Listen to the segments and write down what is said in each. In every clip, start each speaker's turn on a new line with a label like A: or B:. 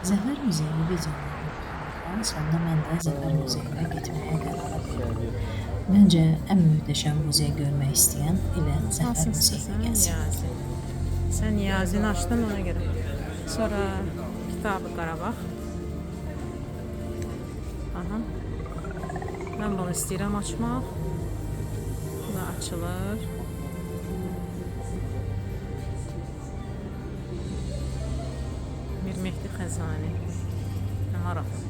A: Zəfər muzeyi videolarına baxarkən sonda mən də Zəfər muzeyinə getməyə qərar verdim. Məncə ən möhtəşəm muzey görmək istəyən elə Zəfər
B: Hansını
A: muzeyinə
B: istəsən,
A: gəlsin.
B: Niyazi. Sən Niyazini açdın ona görə. Sonra Kitabı Qarabağ. Aha. Mən bunu istəyirəm açmaq. Bu da açılır. Mir Mehdi Xəzani. Nə maraqlı.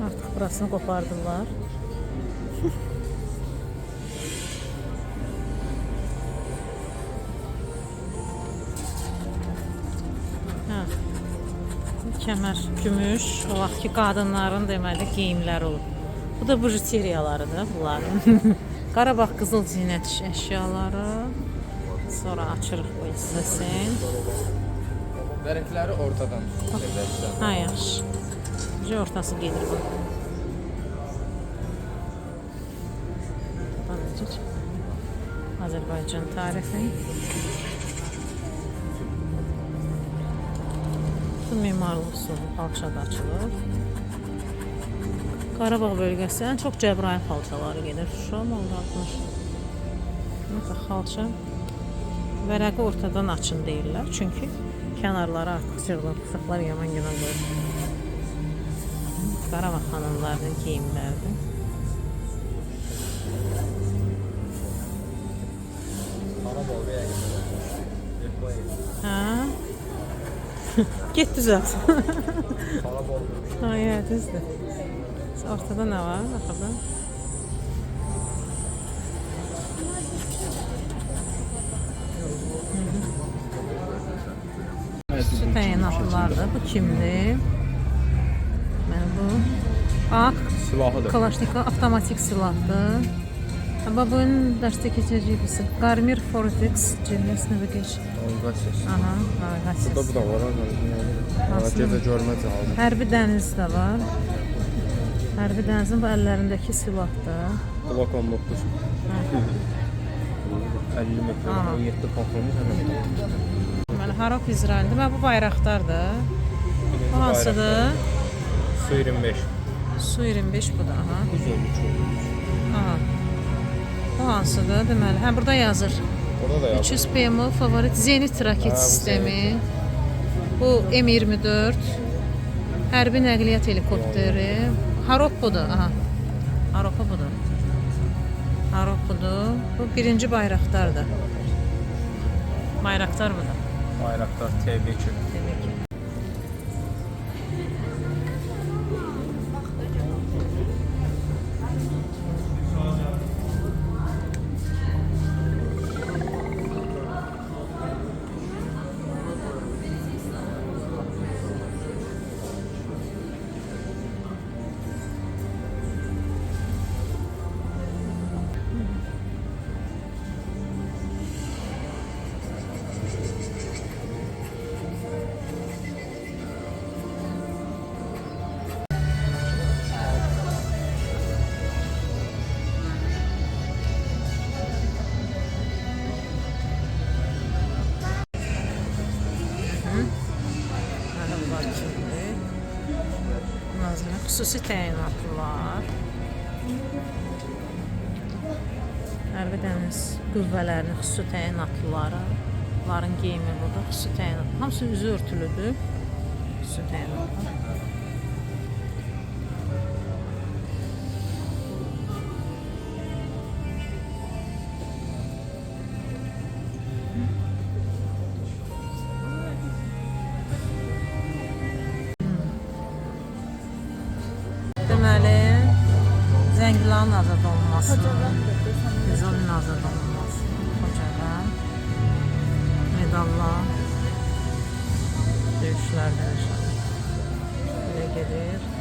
B: Artıq burasını qopardılar. Hə. Kəmər, gümüş, o vaxtki qadınların deməli geyimləri olub. Bu da bujuteriyalarıdır bunların. Qarabağ qızıl zinət əşyaları. Sonra açırıq bu hissəsini.
C: Vərəqləri ortadan çevirəcəm.
B: Ha, yaxşı. Necə ortası gedir bu. Buradan necə çıxır? Azərbaycan tarixi. Bu mimarlıq üsulu xalçada açılır. Qarabağ bölgəsi ən çox Cəbrayıl xalçaları gedir. Şuşa, Moldatmış. Mesela xalça vərəqi ortadan açın deyirlər. Çünki kənarları artıq cırlıq-sıxlar yaman qoyur. Qarabağ xanımlarının geyimləridir. Hə? Get düzelt. Hayır, düzdür. Ortada ne var? Axırda. Su təyinatlılardır. Bu kimdir? Mən bu. Ak.
C: Silahıdır.
B: Kalaşnikov avtomatik silahdır. Ama bunun dərsdə keçəcək birisi. Garmir Fortex cilməsini bir geç. Aha, naviqasiya.
C: Burada bu da var. Gecə görmə cihazı.
B: Hərbi dəniz də var. Hərbi dənizin bu əllərindəki silahdır.
C: Blok 19. 50 metr, 17 patronumuz hələ.
B: Deməli, Harop İsraildir. Bu bayraqdardır. Bu hansıdır?
C: Su 25.
B: Su 25 bu da. Aha.
C: 113 olmuş.
B: Aha. Bu hansıdır? Deməli, hə burada yazır.
C: Burada da yazır.
B: 300 PM favorit Zenit raket sistemi. Bu M24. Hərbi nəqliyyat helikopteri. Harop budur. Aha. Haropa budur. Harop budur. Bu birinci bayraqdardır. Bayraqdar budur.
C: Bayraktar TB2.
B: Demək ki. Xüsusi təyinatlılar. Hərbi dəniz qüvvələrinin xüsusi təyinatlıları. Bunların geyimi burada xüsusi təyinatlı. Hamısı üzü örtülüdür. Xüsusi təyinatlı. Füzulilərin azad olunması. Füzulinin azad olunması. Xocalan. Medallar. Döyüşlərdən inşallah. Belə gedir.